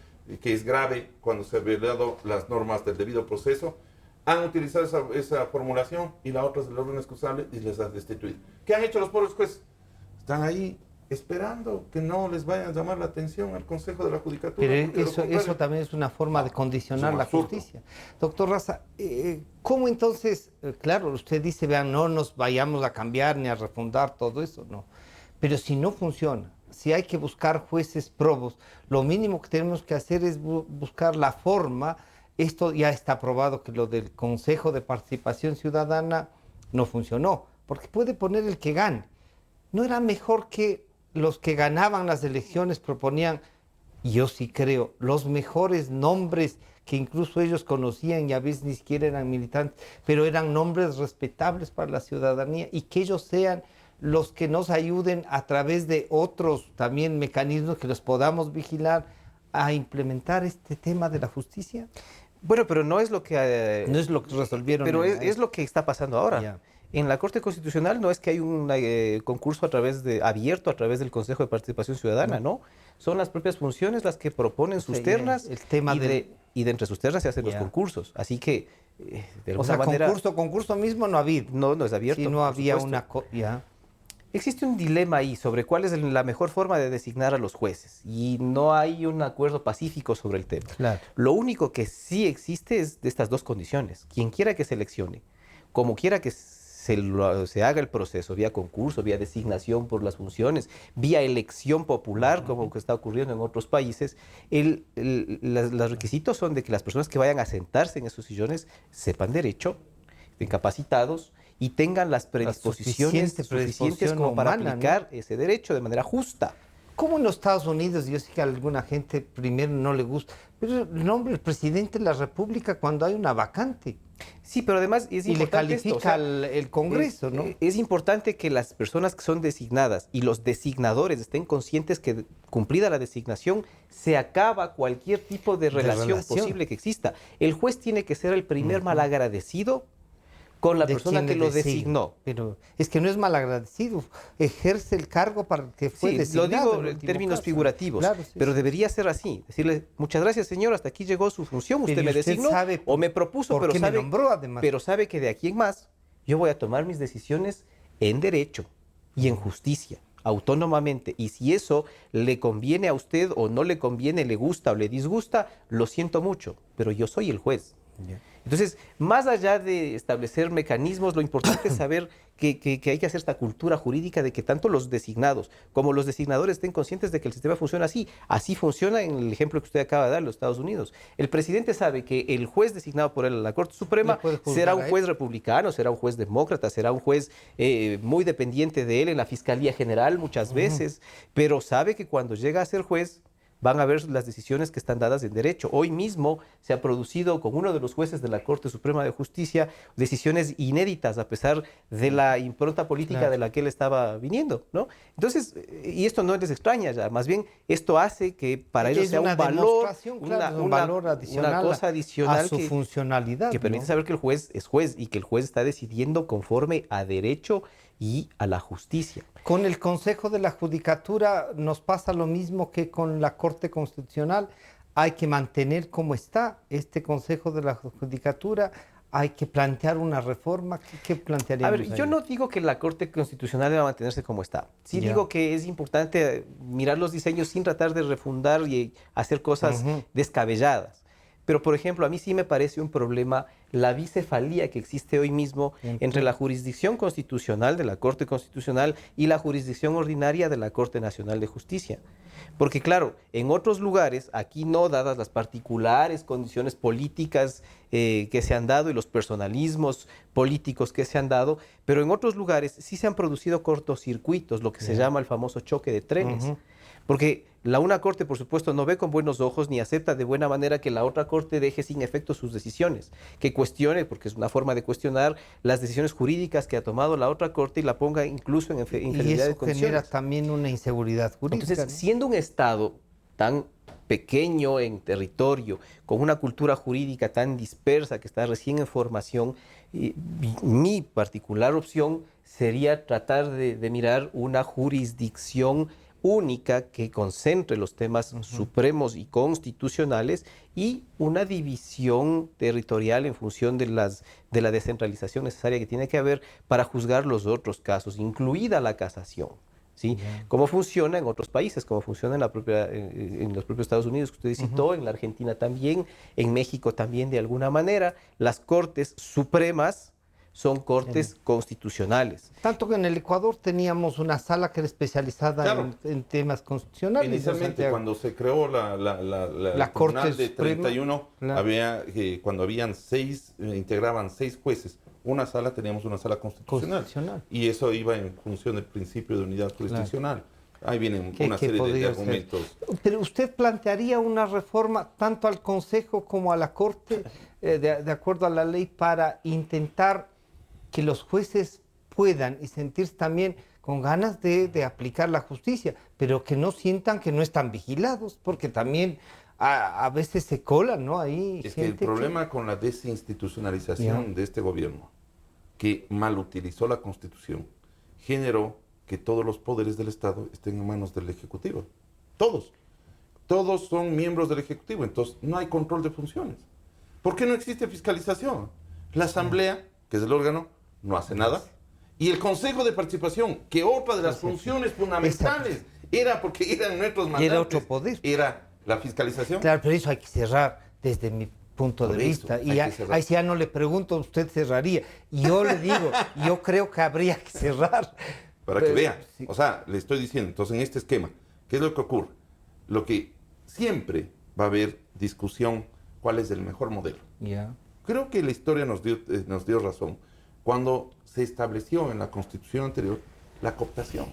que es grave cuando se han violado las normas del debido proceso. Han utilizado esa formulación y la otra es el error inexcusable y les han destituido. ¿Qué han hecho los pobres jueces? Están ahí esperando que no les vayan a llamar la atención al Consejo de la Judicatura. Pero eso también es una forma de condicionar la justicia. Doctor Raza, ¿cómo entonces, claro, usted dice, vean, no nos vayamos a cambiar ni a refundar todo eso, no. Pero si no funciona, si hay que buscar jueces probos, lo mínimo que tenemos que hacer es buscar la forma. Esto ya está probado que lo del Consejo de Participación Ciudadana no funcionó, porque puede poner el que gane. ¿No era mejor que los que ganaban las elecciones proponían, yo sí creo, los mejores nombres que incluso ellos conocían y a veces ni siquiera eran militantes, pero eran nombres respetables para la ciudadanía y que ellos sean los que nos ayuden a través de otros también mecanismos que los podamos vigilar a implementar este tema de la justicia? Bueno, pero no es lo que... no es lo que resolvieron. Pero es lo que está pasando ahora. Ya. En la Corte Constitucional no es que hay un concurso abierto a través del Consejo de Participación Ciudadana, no. Son las propias funciones las que proponen sus ternas y de entre sus ternas se hacen los concursos. Así que, de alguna manera... concurso mismo no ha habido. No es abierto. Si no había una... Existe un dilema ahí sobre cuál es la mejor forma de designar a los jueces y no hay un acuerdo pacífico sobre el tema. Claro. Lo único que sí existe es de estas dos condiciones. Quien quiera que seleccione, como quiera que se haga el proceso, vía concurso, vía designación por las funciones, vía elección popular, como que está ocurriendo en otros países, los requisitos son de que las personas que vayan a sentarse en esos sillones sepan derecho, estén capacitados y tengan las predisposiciones suficientes como para aplicar ese derecho de manera justa. Como en los Estados Unidos, yo sé que a alguna gente primero no le gusta, pero el nombre del presidente de la República cuando hay una vacante. Sí, pero además es importante y le califica el Congreso, ¿no? Es importante que las personas que son designadas y los designadores estén conscientes que cumplida la designación se acaba cualquier tipo de relación posible que exista. El juez tiene que ser el primer malagradecido con la de persona quien que le lo designa. designó. Pero es que no es malagradecido, ejerce el cargo para el que fue Sí, designado. lo digo en en último términos caso. figurativos, Claro, sí, pero sí. debería ser así. Decirle, muchas gracias, señor, hasta aquí llegó su función, usted Pero me usted designó sabe o me propuso, por pero qué me sabe, nombró, además. pero sabe que de aquí en más yo voy a tomar mis decisiones en derecho y en justicia, autónomamente. Y si eso le conviene a usted o no le conviene, le gusta o le disgusta, lo siento mucho, pero yo soy el juez. Entonces, más allá de establecer mecanismos, lo importante es saber que hay que hacer esta cultura jurídica de que tanto los designados como los designadores estén conscientes de que el sistema funciona así. Así funciona en el ejemplo que usted acaba de dar, los Estados Unidos. El presidente sabe que el juez designado por él a la Corte Suprema Le puede juzgar será un a él. juez republicano, será un juez demócrata, será un juez muy dependiente de él en la Fiscalía General muchas veces, pero sabe que cuando llega a ser juez van a ver las decisiones que están dadas en derecho. Hoy mismo se ha producido con uno de los jueces de la Corte Suprema de Justicia decisiones inéditas a pesar de la impronta política Claro. de la que él estaba viniendo, ¿no? Entonces, y esto no les extraña ya, más bien esto hace que para ellos Es sea una un valor, demostración, claro, es un valor adicional una cosa adicional a su funcionalidad, que permite ¿no? saber que el juez es juez y que el juez está decidiendo conforme a derecho y a la justicia. Con el Consejo de la Judicatura nos pasa lo mismo que con la Corte Constitucional. Hay que mantener como está este Consejo de la Judicatura. Hay que plantear una reforma. ¿Qué plantearíamos A ver, yo ahí? no digo que la Corte Constitucional deba mantenerse como está. Sí Ya. digo que es importante mirar los diseños sin tratar de refundar y hacer cosas descabelladas. Pero, por ejemplo, a mí sí me parece un problema la bicefalía que existe hoy mismo entre la jurisdicción constitucional de la Corte Constitucional y la jurisdicción ordinaria de la Corte Nacional de Justicia. Porque, claro, en otros lugares, aquí no, dadas las particulares condiciones políticas que se han dado y los personalismos políticos que se han dado, pero en otros lugares sí se han producido cortocircuitos, lo que se llama el famoso choque de trenes. Porque una corte, por supuesto, no ve con buenos ojos ni acepta de buena manera que la otra corte deje sin efecto sus decisiones, que cuestione, porque es una forma de cuestionar las decisiones jurídicas que ha tomado la otra corte y la ponga incluso en Y inferioridad de eso condiciones. genera también una inseguridad jurídica. Entonces, ¿no? siendo un Estado tan pequeño en territorio, con una cultura jurídica tan dispersa que está recién en formación, mi particular opción sería tratar de mirar una jurisdicción única que concentre los temas supremos y constitucionales y una división territorial en función de la descentralización necesaria que tiene que haber para juzgar los otros casos, incluida la casación. ¿Sí? Cómo funciona en otros países, cómo funciona en los propios Estados Unidos que usted citó, en la Argentina también, en México también de alguna manera. Las cortes supremas son cortes constitucionales. Tanto que en el Ecuador teníamos una sala que era especializada Claro. en temas constitucionales. Inicialmente, Santiago. cuando se creó la Corte Tribunal de Suprema, 31, claro. cuando habían integraban 6 jueces, una sala, teníamos una sala constitucional. Y eso iba en función del principio de unidad jurisdiccional. Ahí vienen una ¿Qué serie de podría ser? argumentos. Pero usted plantearía una reforma tanto al Consejo como a la Corte, de acuerdo a la ley, para intentar que los jueces puedan y sentirse también con ganas de aplicar la justicia, pero que no sientan que no están vigilados, porque también a veces se colan, ¿no? Ahí Es que el gente problema con la desinstitucionalización de este gobierno, que mal utilizó la Constitución, generó que todos los poderes del Estado estén en manos del Ejecutivo. Todos. Todos son miembros del Ejecutivo, entonces no hay control de funciones. ¿Por qué no existe fiscalización? La Asamblea, que es el órgano, no hace nada. Y el Consejo de Participación, que otra de las funciones fundamentales era porque eran nuestros mandantes. Era otro poder. Era la fiscalización. Claro, pero eso hay que cerrar desde mi punto de Por eso, vista. hay Y que cerrar. ahí si ya no le pregunto, usted cerraría. Y yo le digo, yo creo que habría que cerrar. Para que Pero, vean. sí. O sea, le estoy diciendo, entonces en este esquema, ¿qué es lo que ocurre? Lo que siempre va a haber discusión, ¿cuál es el mejor modelo? Ya. Creo que la historia nos dio razón cuando se estableció en la Constitución anterior la cooptación.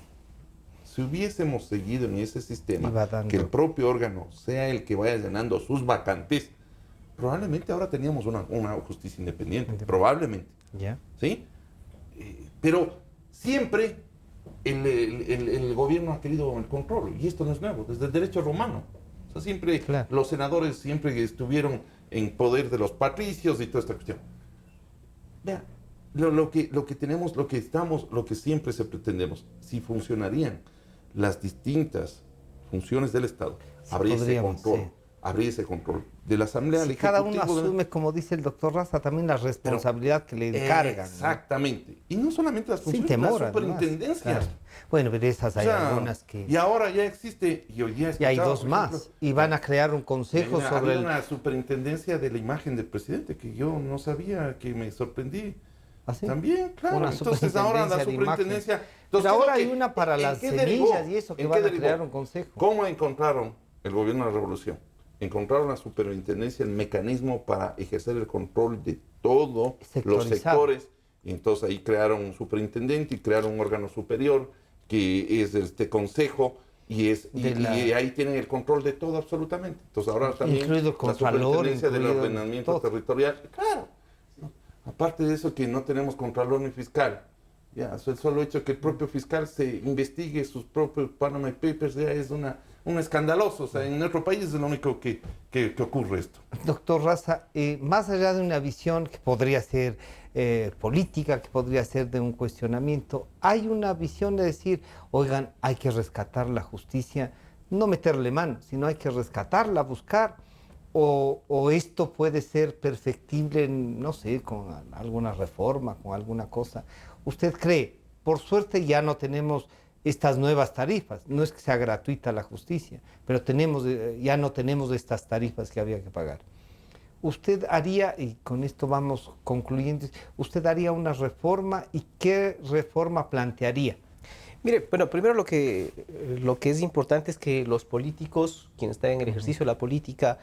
Si hubiésemos seguido en ese sistema, Iba dando. que el propio órgano sea el que vaya llenando sus vacantes, probablemente ahora teníamos una justicia independiente, probablemente. Ya. ¿Sí? Pero siempre el gobierno ha querido el control, y esto no es nuevo, desde el derecho romano. O sea, siempre Claro. los senadores siempre estuvieron en poder de los patricios y toda esta cuestión. Vean, lo que tenemos, lo que estamos, lo que siempre se pretendemos, si funcionarían las distintas funciones del Estado, Sí, habría ese podríamos, control, sí. habría ese control de la Asamblea Si cada uno Legislativa. asume, como dice el doctor Raza, también la responsabilidad que le encargan. ¿no? Exactamente. Y no solamente las Sin funciones, temor, las además, superintendencias. claro. Bueno, pero esas hay O sea, algunas que... Y ahora ya existe, y hoy día he Y hay escuchado, dos por más. ejemplo, Y van a crear un consejo sobre había el... una superintendencia de la imagen del presidente que yo no sabía, que me sorprendí. ¿Ah, sí? También, claro. Una Entonces ahora la superintendencia de imagen. superintendencia. Pero Entonces, ahora ¿qué hay es lo una para en las qué semillas y eso, que ¿En van qué a crear un consejo. ¿Cómo encontraron el gobierno de la revolución? Encontraron la superintendencia, el mecanismo para ejercer el control de todos los Sectorizado. sectores. Y entonces ahí crearon un superintendente y crearon un órgano superior que es este consejo y ahí tienen el control de todo absolutamente. Entonces ahora también Incluido el la Contralor, superintendencia del incluido ordenamiento todo. territorial. Claro. ¿No? Aparte de eso que no tenemos contralor ni fiscal. Ya, el solo hecho que el propio fiscal se investigue sus propios Panama Papers ya es un escandaloso. O sea, en nuestro país es lo único que ocurre esto. Doctor Raza, más allá de una visión que podría ser política, que podría ser de un cuestionamiento, hay una visión de decir, oigan, hay que rescatar la justicia, no meterle mano, sino hay que rescatarla, buscar, o esto puede ser perfectible, no sé, con alguna reforma, con alguna cosa. ¿Usted cree? Por suerte ya no tenemos estas nuevas tarifas, no es que sea gratuita la justicia, pero ya no tenemos estas tarifas que había que pagar. ¿Usted haría, y con esto vamos concluyendo, usted haría una reforma y qué reforma plantearía? Mire, bueno, primero lo que es importante es que los políticos, quienes están en el ejercicio de la política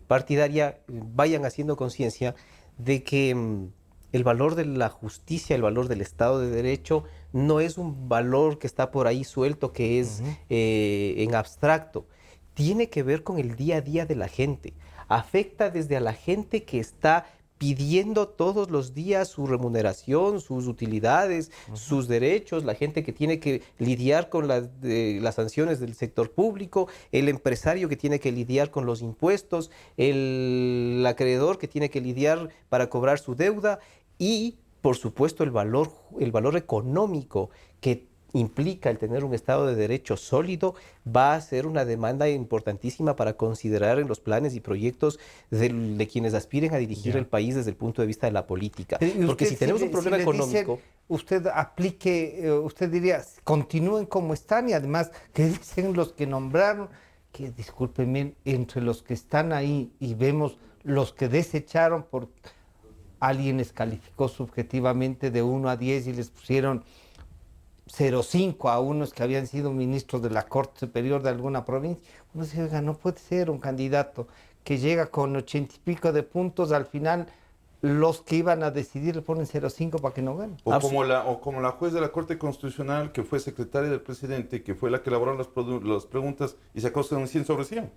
partidaria, vayan haciendo conciencia de que el valor de la justicia, el valor del Estado de Derecho, no es un valor que está por ahí suelto, que es en abstracto. Tiene que ver con el día a día de la gente. Afecta desde a la gente que está pidiendo todos los días su remuneración, sus utilidades, sus derechos, la gente que tiene que lidiar con las sanciones del sector público, el empresario que tiene que lidiar con los impuestos, el acreedor que tiene que lidiar para cobrar su deuda y, por supuesto, el valor económico que implica el tener un Estado de Derecho sólido, va a ser una demanda importantísima para considerar en los planes y proyectos de quienes aspiren a dirigir el país desde el punto de vista de la política. Porque si tenemos un problema económico... Dicen, usted aplique, usted diría, continúen como están y además, ¿qué dicen los que nombraron? Que, discúlpenme, entre los que están ahí y vemos los que desecharon, por alguien les calificó subjetivamente de 1 a 10 y les pusieron 0,5 a unos que habían sido ministros de la Corte Superior de alguna provincia. Uno dice, oiga, no puede ser un candidato que llega con 80 y pico de puntos, al final los que iban a decidir le ponen 0,5 para que no gane. O como la juez de la Corte Constitucional, que fue secretaria del presidente, que fue la que elaboró las preguntas y sacó un 100 sobre 100. Claro.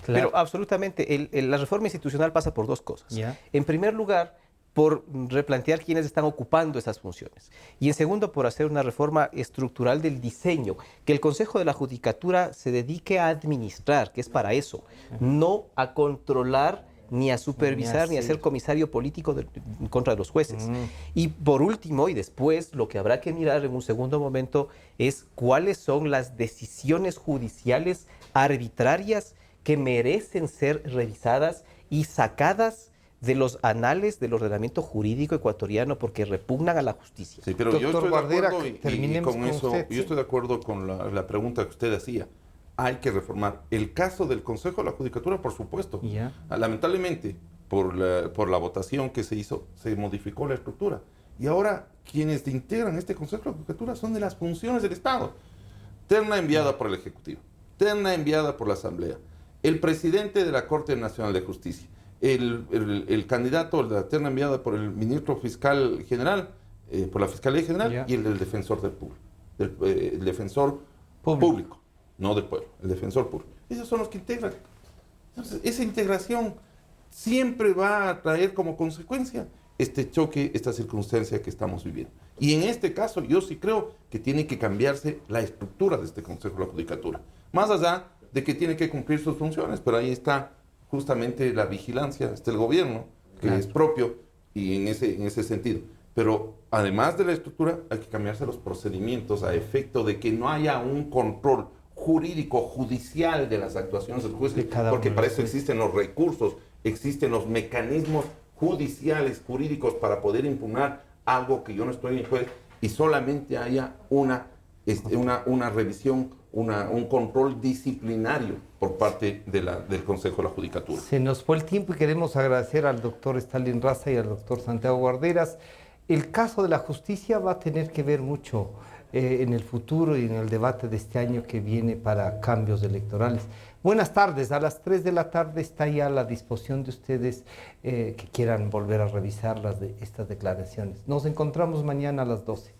Pero absolutamente, la reforma institucional pasa por dos cosas. En primer lugar, por replantear quiénes están ocupando esas funciones. Y en segundo, por hacer una reforma estructural del diseño, que el Consejo de la Judicatura se dedique a administrar, que es para eso, no a controlar, ni a supervisar, ni a ser comisario político en contra de los jueces. Y por último, y después, lo que habrá que mirar en un segundo momento es cuáles son las decisiones judiciales arbitrarias que merecen ser revisadas y sacadas de los anales del ordenamiento jurídico ecuatoriano porque repugnan a la justicia. Sí, pero yo Doctor estoy Guardera, de acuerdo y con eso, usted, yo estoy de acuerdo con la pregunta que usted hacía. Hay que reformar. El caso del Consejo de la Judicatura, por supuesto. Lamentablemente, por la votación que se hizo, se modificó la estructura. Y ahora, quienes integran este Consejo de la Judicatura son de las funciones del Estado. Terna enviada por el Ejecutivo, terna enviada por la Asamblea, el presidente de la Corte Nacional de Justicia, el candidato, la terna enviada por el ministro fiscal general, por la Fiscalía General, y el del defensor del pueblo, el defensor público, no del pueblo, el defensor público. Esos son los que integran. Entonces, esa integración siempre va a traer como consecuencia este choque, esta circunstancia que estamos viviendo. Y en este caso, yo sí creo que tiene que cambiarse la estructura de este Consejo de la Judicatura. Más allá de que tiene que cumplir sus funciones, pero ahí está justamente la vigilancia, está el gobierno, que es propio, y en ese sentido. Pero además de la estructura, hay que cambiarse los procedimientos a efecto de que no haya un control jurídico, judicial de las actuaciones del juez, porque para eso existen los recursos, existen los mecanismos judiciales, jurídicos, para poder impugnar algo que yo no estoy en juez y solamente haya una revisión, un control disciplinario por parte del Consejo de la Judicatura. Se nos fue el tiempo y queremos agradecer al doctor Stalin Raza y al doctor Santiago Guarderas. El caso de la justicia va a tener que ver mucho en el futuro y en el debate de este año que viene para cambios electorales. Buenas tardes, a las 3 de la tarde está ya a la disposición de ustedes que quieran volver a revisar estas declaraciones. Nos encontramos mañana a las 12.